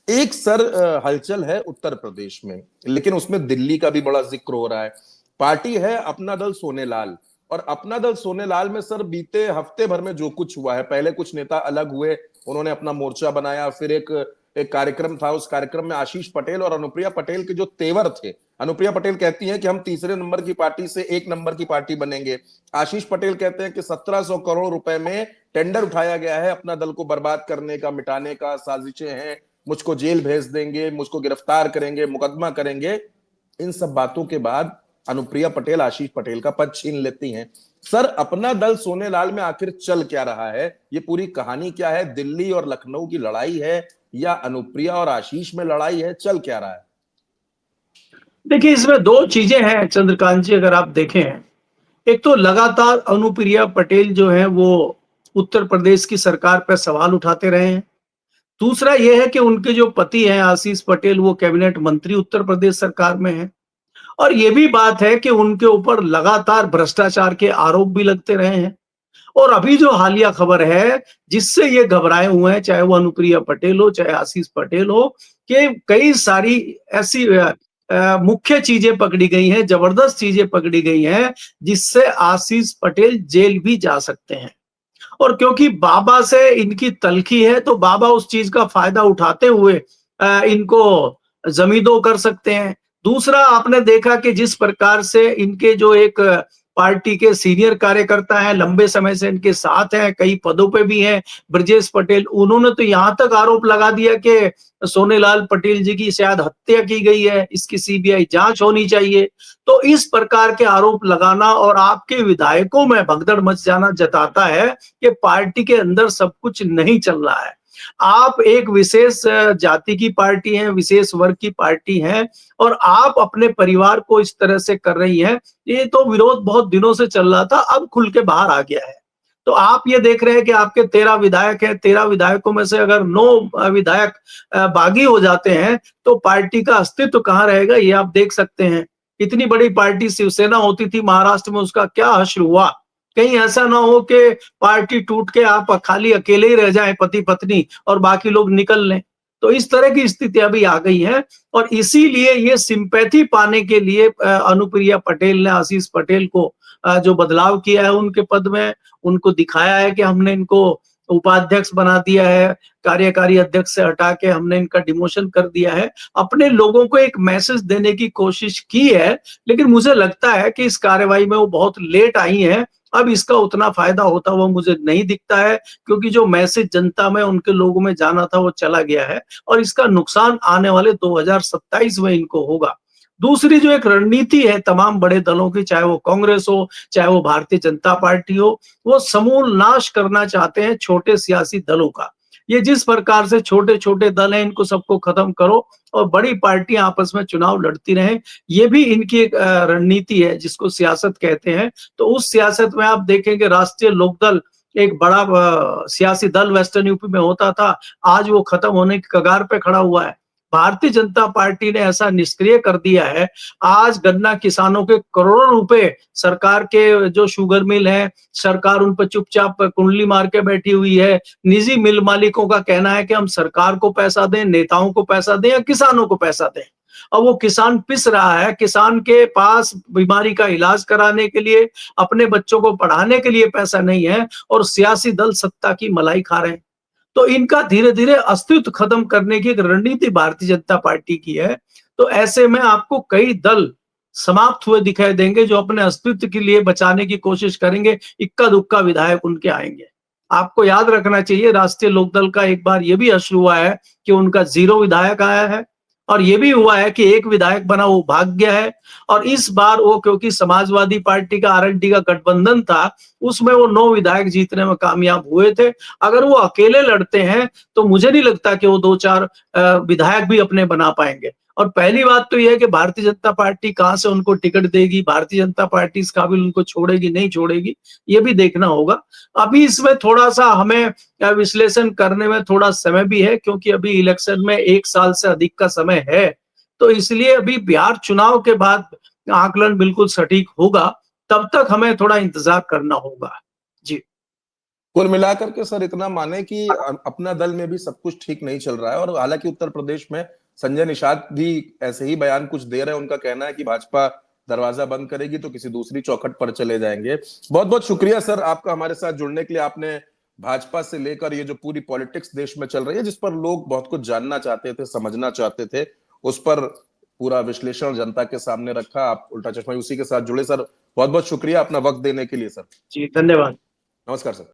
एक सर हलचल है उत्तर प्रदेश में, लेकिन उसमें दिल्ली का भी बड़ा जिक्र हो रहा है। पार्टी है अपना दल सोनेलाल, और अपना दल सोनेलाल में सर बीते हफ्ते भर में जो कुछ हुआ है, पहले कुछ नेता अलग हुए, उन्होंने अपना मोर्चा बनाया, फिर एक एक कार्यक्रम था, उस कार्यक्रम में आशीष पटेल और अनुप्रिया पटेल के जो तेवर थे, अनुप्रिया पटेल कहती हैं कि हम तीसरे नंबर की पार्टी से एक नंबर की पार्टी बनेंगे। आशीष पटेल कहते हैं कि 1700 करोड़ रुपए में टेंडर उठाया गया है अपना दल को बर्बाद करने का, मिटाने का, साजिशें हैं, मुझको जेल भेज देंगे, मुझको गिरफ्तार करेंगे, मुकदमा करेंगे। इन सब बातों के बाद अनुप्रिया पटेल आशीष पटेल का पद छीन लेती हैं। सर अपना दल सोनेलाल में आखिर चल क्या रहा है, ये पूरी कहानी क्या है? दिल्ली और लखनऊ की लड़ाई है, या अनुप्रिया और आशीष में लड़ाई है? चल क्या रहा है? देखिए, इसमें दो चीजें हैं चंद्रकांत जी, अगर आप देखें। एक तो लगातार अनुप्रिया पटेल जो है वो उत्तर प्रदेश की सरकार पर सवाल उठाते रहे हैं। दूसरा यह है कि उनके जो पति हैं आशीष पटेल, वो कैबिनेट मंत्री उत्तर प्रदेश सरकार में हैं। और ये भी बात है कि उनके ऊपर लगातार भ्रष्टाचार के आरोप भी लगते रहे हैं। और अभी जो हालिया खबर है जिससे ये घबराए हुए हैं, चाहे वो अनुप्रिया पटेल हो चाहे आशीष पटेल हो, कि कई सारी ऐसी मुख्य चीजें पकड़ी गई हैं, जबरदस्त चीजें पकड़ी गई हैं, जिससे आशीष पटेल जेल भी जा सकते हैं। और क्योंकि बाबा से इनकी तलखी है, तो बाबा उस चीज का फायदा उठाते हुए इनको जमींदोज कर सकते हैं। दूसरा, आपने देखा कि जिस प्रकार से इनके जो एक पार्टी के सीनियर कार्यकर्ता हैं, लंबे समय से इनके साथ हैं, कई पदों पे भी हैं, ब्रजेश पटेल, उन्होंने तो यहां तक आरोप लगा दिया कि सोनेलाल पटेल जी की शायद हत्या की गई है, इसकी सीबीआई जांच होनी चाहिए। तो इस प्रकार के आरोप लगाना और आपके विधायकों में भगदड़ मच जाना जताता है कि पार्टी के अंदर सब कुछ नहीं चल रहा है। आप एक विशेष जाति की पार्टी है, विशेष वर्ग की पार्टी है, और आप अपने परिवार को इस तरह से कर रही हैं। ये तो विरोध बहुत दिनों से चल रहा था, अब खुल के बाहर आ गया है। तो आप ये देख रहे हैं कि आपके 13 विधायक हैं, 13 विधायकों में से अगर 9 विधायक बागी हो जाते हैं, तो पार्टी का अस्तित्व कहाँ रहेगा, ये आप देख सकते हैं। इतनी बड़ी पार्टी शिवसेना होती थी महाराष्ट्र में, उसका क्या हश्र हुआ। कहीं ऐसा ना हो कि पार्टी टूट के आप खाली अकेले ही रह जाएं, पति पत्नी, और बाकी लोग निकल लें। तो इस तरह की स्थिति अभी आ गई है। और इसीलिए ये सिंपैथी पाने के लिए अनुप्रिया पटेल ने आशीष पटेल को जो बदलाव किया है उनके पद में, उनको दिखाया है कि हमने इनको उपाध्यक्ष बना दिया है, कार्यकारी अध्यक्ष से हटा के हमने इनका डिमोशन कर दिया है। अपने लोगों को एक मैसेज देने की कोशिश की है, लेकिन मुझे लगता है कि इस कार्रवाई में वो बहुत लेट आई है। अब इसका उतना फायदा होता हुआ मुझे नहीं दिखता है, क्योंकि जो मैसेज जनता में, उनके लोगों में जाना था, वो चला गया है। और इसका नुकसान आने वाले 2027 में इनको होगा। दूसरी जो एक रणनीति है तमाम बड़े दलों की, चाहे वो कांग्रेस हो चाहे वो भारतीय जनता पार्टी हो, वो समूल नाश करना चाहते हैं छोटे सियासी दलों का। ये जिस प्रकार से छोटे छोटे दल हैं, इनको सबको खत्म करो और बड़ी पार्टियां आपस में चुनाव लड़ती रहें, ये भी इनकी एक रणनीति है, जिसको सियासत कहते हैं। तो उस सियासत में आप देखेंगे राष्ट्रीय लोकदल एक बड़ा सियासी दल वेस्टर्न यूपी में होता था, आज वो खत्म होने की कगार पे खड़ा हुआ है। भारतीय जनता पार्टी ने ऐसा निष्क्रिय कर दिया है, आज गन्ना किसानों के करोड़ों रुपए, सरकार के जो शुगर मिल है, सरकार उन पर चुपचाप कुंडली मार के बैठी हुई है। निजी मिल मालिकों का कहना है कि हम सरकार को पैसा दें, नेताओं को पैसा दें या किसानों को पैसा दें। और वो किसान पिस रहा है, किसान के पास बीमारी का इलाज कराने के लिए, अपने बच्चों को पढ़ाने के लिए पैसा नहीं है, और सियासी दल सत्ता की मलाई खा रहे हैं। तो इनका धीरे धीरे अस्तित्व खत्म करने की एक रणनीति भारतीय जनता पार्टी की है। तो ऐसे में आपको कई दल समाप्त हुए दिखाई देंगे, जो अपने अस्तित्व के लिए बचाने की कोशिश करेंगे, इक्का दुक्का विधायक उनके आएंगे। आपको याद रखना चाहिए, राष्ट्रीय लोकदल का एक बार ये भी अश्रू हुआ है कि उनका 0 विधायक आया है, और ये भी हुआ है कि एक विधायक बना, वो भाग गया है। और इस बार वो, क्योंकि समाजवादी पार्टी का आरएलडी का गठबंधन था, उसमें वो 9 विधायक जीतने में कामयाब हुए थे। अगर वो अकेले लड़ते हैं तो मुझे नहीं लगता कि वो 2-4 विधायक भी अपने बना पाएंगे। और पहली बात तो यह है कि भारतीय जनता पार्टी कहां से उनको टिकट देगी, भारतीय जनता पार्टी इस काबिल उनको छोड़ेगी नहीं छोड़ेगी, ये भी देखना होगा। अभी इसमें थोड़ा सा हमें विश्लेषण करने में थोड़ा समय भी है, क्योंकि अभी इलेक्शन में 1 साल से अधिक का समय है। तो इसलिए अभी बिहार चुनाव के बाद आकलन बिल्कुल सटीक होगा, तब तक हमें थोड़ा इंतजार करना होगा। जी। कुल मिलाकर के सर इतना माने कि अपना दल में भी सब कुछ ठीक नहीं चल रहा है, और हालांकि उत्तर प्रदेश में संजय निषाद भी ऐसे ही बयान कुछ दे रहे हैं। उनका कहना है कि भाजपा दरवाजा बंद करेगी तो किसी दूसरी चौखट पर चले जाएंगे। बहुत बहुत शुक्रिया सर आपका हमारे साथ जुड़ने के लिए। आपने भाजपा से लेकर ये जो पूरी पॉलिटिक्स देश में चल रही है, जिस पर लोग बहुत कुछ जानना चाहते थे, समझना चाहते थे, उस पर पूरा विश्लेषण जनता के सामने रखा। आप उल्टा चश्मा उसी के साथ जुड़े सर। बहुत बहुत शुक्रिया अपना वक्त देने के लिए सर। जी धन्यवाद। नमस्कार सर।